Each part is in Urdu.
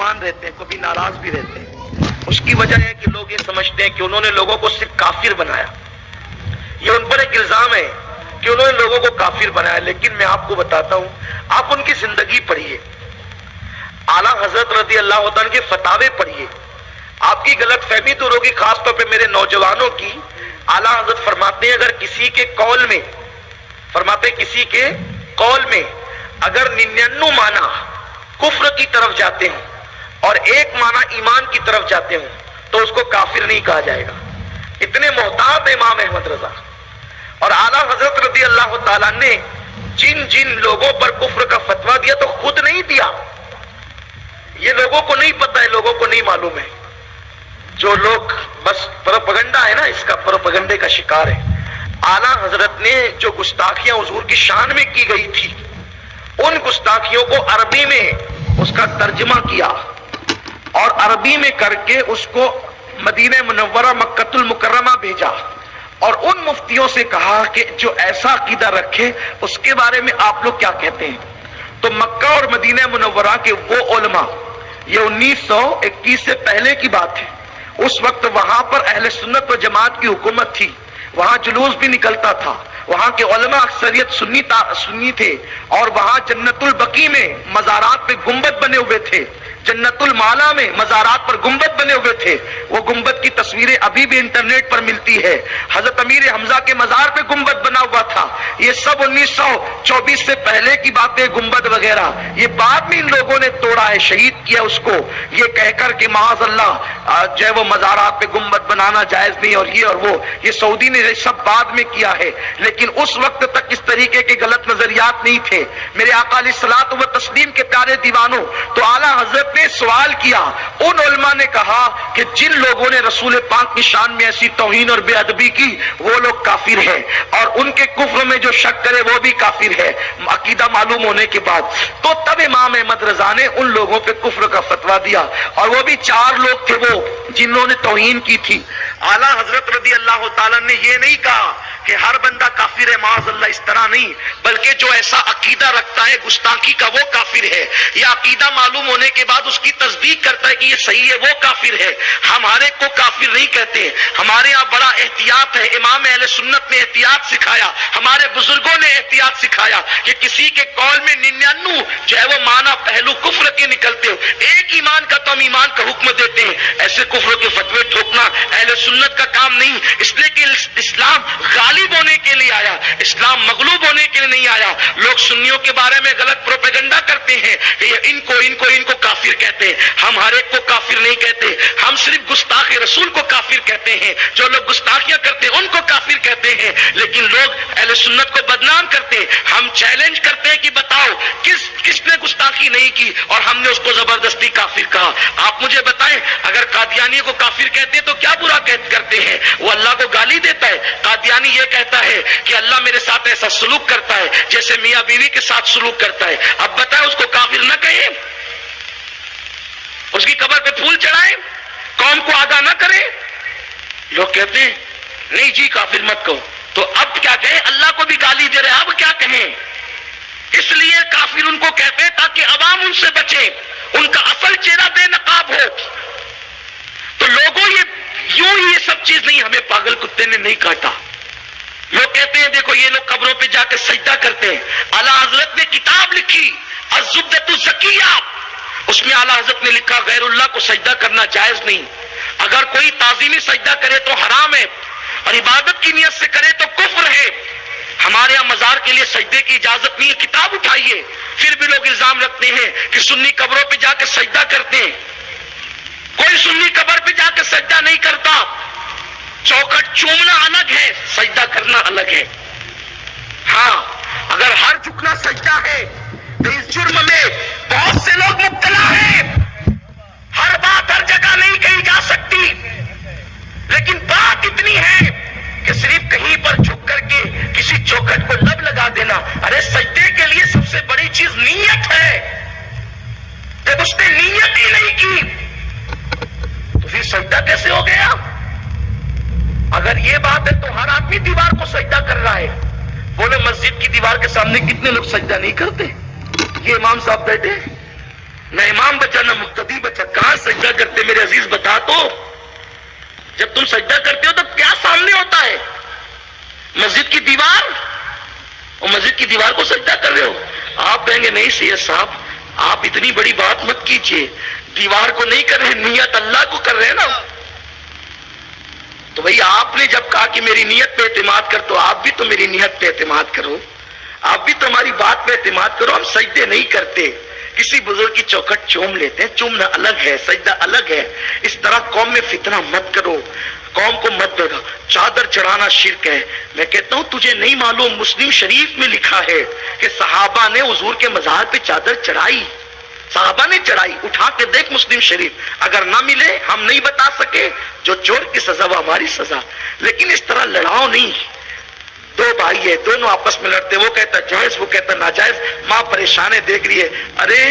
مسلمان رہتے ہیں, کبھی ناراض بھی رہتے ہیں. اس کی وجہ ہے کہ لوگ یہ سمجھتے ہیں کہ انہوں نے لوگوں کو صرف کافر بنایا. یہ ان پر ایک الزام ہے کہ انہوں نے لوگوں کو کافر بنایا. لیکن میں آپ کو بتاتا ہوں, آپ ان کی زندگی پڑھیے, اعلیٰ حضرت رضی اللہ عنہ کے فتاوے پڑھیے, آپ کی غلط فہمی دور ہوگی, خاص طور پہ میرے نوجوانوں کی. اعلیٰ حضرت فرماتے ہیں اگر کسی کے قول میں, فرماتے ہیں کسی کے قول میں اگر 99 معنی کفر کی طرف جاتے ہیں اور 1 معنی ایمان کی طرف جاتے ہوں تو اس کو کافر نہیں کہا جائے گا. اتنے محتاط امام احمد رضا. اور اعلیٰ حضرت رضی اللہ تعالیٰ نے جن جن لوگوں پر کفر کا فتویٰ دیا تو خود نہیں دیا, یہ لوگوں کو نہیں پتا ہے, لوگوں کو نہیں معلوم ہے. جو لوگ بس پروپیگنڈا ہے نا, اس کا پروپیگنڈے کا شکار ہے. اعلیٰ حضرت نے جو گستاخیاں حضور کی شان میں کی گئی تھی, ان گستاخیوں کو عربی میں اس کا ترجمہ کیا اور عربی میں کر کے اس کو مدینہ منورہ مکۃ المکرمہ بھیجا, اور ان مفتیوں سے کہا کہ جو ایسا عقیدہ رکھے اس کے بارے میں آپ لوگ کیا کہتے ہیں. تو مکہ اور مدینہ منورہ کے وہ علماء, یہ 1921 سے پہلے کی بات ہے, اس وقت وہاں پر اہل سنت و جماعت کی حکومت تھی, وہاں جلوس بھی نکلتا تھا, وہاں کے علماء اکثریت سنی تھے, اور وہاں جنت البقیع میں مزارات پہ گنبد بنے ہوئے تھے, جنت المالا میں مزارات پر گنبد بنے ہوئے تھے. وہ گنبد کی تصویریں ابھی بھی انٹرنیٹ پر ملتی ہے. حضرت امیر حمزہ کے مزار پہ گنبد بنا ہوا تھا. یہ سب 1924 سے پہلے کی باتیں, گنبد وغیرہ. یہ بعد میں ان لوگوں نے توڑا ہے, شہید کیا اس کو, یہ کہہ کر کہ معاذ اللہ جو ہے وہ مزارات پہ گنبد بنانا جائز نہیں, اور یہ اور وہ, یہ سعودی نے سب بعد میں کیا ہے. لیکن اس وقت تک اس طریقے کے غلط نظریات نہیں تھے. میرے آقا علیہ الصلوۃ والتسلیم کے پیارے دیوانوں, تو اعلیٰ حضرت نے سوال کیا. ان علماء نے کہا کہ جن لوگوں نے رسول پاک کی شان میں ایسی توہین اور بے ادبی کی وہ لوگ کافر ہیں, اور ان کے کفر میں جو شک کرے وہ بھی کافر ہے, عقیدہ معلوم ہونے کے بعد. تو تب امام احمد رضا نے ان لوگوں پہ کفر کا فتویٰ دیا, اور وہ بھی 4 لوگ تھے وہ جنہوں نے توہین کی تھی. اعلیٰ حضرت رضی اللہ تعالیٰ نے یہ نہیں کہا کہ ہر بندہ کافر ہے, معاذ اللہ, اس طرح نہیں, بلکہ جو ایسا عقیدہ رکھتا ہے گستاخی کا وہ کافر ہے, یا عقیدہ معلوم ہونے کے بعد اس کی تصدیق کرتا ہے کہ یہ صحیح ہے وہ کافر ہے. ہمارے کو کافر نہیں کہتے, ہمارے یہاں بڑا احتیاط ہے. امام اہل سنت نے احتیاط سکھایا, ہمارے بزرگوں نے احتیاط سکھایا کہ کسی کے قول میں 99 جو ہے وہ معنی پہلو کفر کے نکلتے ہو, 1 ایمان کا تو ہم ایمان کا حکم دیتے ہیں. ایسے کفر کے فتوے ٹھوکنا اہل سنت کا کام نہیں, اس لیے کہ اسلام غالب ہونے کے لیے آیا, اسلام مغلوب ہونے کے لیے نہیں آیا. لوگ سنیوں کے بارے میں غلط پروپیگنڈا کرتے ہیں کہ ان کو کافر کہتے ہیں. ہم ہر ایک کو کافر نہیں کہتے, ہم صرف گستاخ رسول کو کافر کہتے ہیں. جو لوگ گستاخیاں کرتے ہیں ان کو کافر کہتے ہیں, لیکن لوگ اہل سنت کو بدنام کرتے ہیں. ہم چیلنج کرتے ہیں کہ بتاؤ کس نے گستاخی نہیں کی اور ہم نے اس کو زبردستی کافر کہا. آپ مجھے بتائیں, اگر قادیانی کو کافر کہتے ہیں تو کیا برا کرتے ہیں؟ وہ اللہ کو گالی دیتا ہے. قادیانی یہ کہتا ہے کہ اللہ میرے ساتھ ایسا سلوک کرتا ہے جیسے میاں بیوی کے ساتھ سلوک کرتا ہے. اب بتائیں اس کو کافر نہ کہیں, اس کی قبر پہ پھول چڑھائیں, قوم کو آگاہ نہ کریں. لوگ کہتے ہیں نہیں جی کافر مت کہو. تو اب کیا کہیں؟ اللہ کو بھی گالی دے رہے, اب کیا کہیں؟ اس لیے کافر ان کو کہتے ہیں تاکہ عوام ان سے بچے, ان کا اصل چہرہ بے نقاب ہو. تو لوگوں یوں ہی یہ سب چیز نہیں, ہمیں پاگل کتے نے نہیں کاٹا. لوگ کہتے ہیں دیکھو یہ لوگ قبروں پہ جا کے سجدہ کرتے ہیں. اعلیٰ حضرت نے کتاب لکھی الزبدۃ الزکیہ, اس میں اعلیٰ حضرت نے لکھا غیر اللہ کو سجدہ کرنا جائز نہیں. اگر کوئی تعظیمی سجدہ کرے تو حرام ہے, اور عبادت کی نیت سے کرے تو کفر ہے. ہمارے یہاں مزار کے لیے سجدے کی اجازت نہیں ہے, کتاب اٹھائیے. پھر بھی لوگ الزام رکھتے ہیں کہ سنی قبروں پہ جا کے سجدہ کرتے ہیں. کوئی سنی قبر پہ جا کے سجدہ نہیں کرتا. چوکھٹ چومنا الگ ہے, سجدہ کرنا الگ ہے. ہاں اگر ہر جھکنا سجدہ ہے تو اس جرم میں بہت سے لوگ مبتلا ہیں. ہر بات ہر جگہ نہیں کہی جا سکتی, لیکن بات اتنی ہے کہ صرف کہیں پر جھک کر کے کسی چوکھٹ کو لب لگا دینا. ارے سجدے کے لیے سب سے بڑی چیز نیت ہے. جب اس نے نیت ہی نہیں کی تو پھر سجدہ کیسے ہو گیا؟ اگر یہ بات ہے تو ہر آدمی دیوار کو سجدہ کر رہا ہے. بولے مسجد کی دیوار کے سامنے کتنے لوگ سجدہ نہیں کرتے؟ یہ امام صاحب بیٹھے, نہ امام بچا نہ مقتدی بچا. تم سجدہ کرتے ہو تو کیا سامنے ہوتا ہے؟ مسجد کی دیوار، اور مسجد کی دیوار کو سجدہ کر رہے ہو. آپ کہیں گے نہیں سید صاحب آپ اتنی بڑی بات مت کیجئے، دیوار کو نہیں کر رہے، نیت اللہ کو کر رہے ہیں نا. تو بھئی آپ نے جب کہا کہ میری نیت پہ اعتماد کر، تو آپ بھی تو میری نیت پہ اعتماد کرو، آپ بھی تو ہماری بات پہ اعتماد کرو. ہم سجدے نہیں کرتے، کسی بزرگ کی چوکھٹ چوم لیتے ہیں، چومنا الگ ہے، سجدہ الگ ہے. اس طرح قوم میں فتنہ مت کرو، قوم کو مت بگا. چادر چڑھانا شرک ہے. میں کہتا ہوں تجھے نہیں معلوم، مسلم شریف میں لکھا ہے کہ صحابہ نے حضور کے مزار پہ چادر چڑھائی، صحابہ نے چڑھائی. اٹھا کے دیکھ مسلم شریف، اگر نہ ملے ہم نہیں بتا سکے، جو چور کی سزا وہ ہماری سزا. لیکن اس طرح لڑاؤ نہیں. دو بھائی ہے، دونوں آپس میں لڑتے، وہ کہتا جائز وہ کہتا ناجائز. ماں پریشان ہے، دیکھ رہی ہے، ارے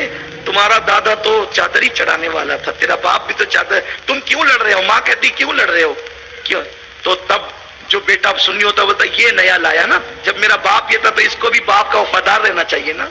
تمہارا دادا تو چادر ہی چڑھانے والا تھا، تیرا باپ بھی تو چادر، تم کیوں لڑ رہے ہو؟ ماں کہتی کیوں لڑ رہے ہو، کیوں؟ تو تب جو بیٹا سنی ہوتا بولتا یہ نیا لایا نا، جب میرا باپ یہ تھا تو اس کو بھی باپ کا وفادار رہنا چاہیے نا.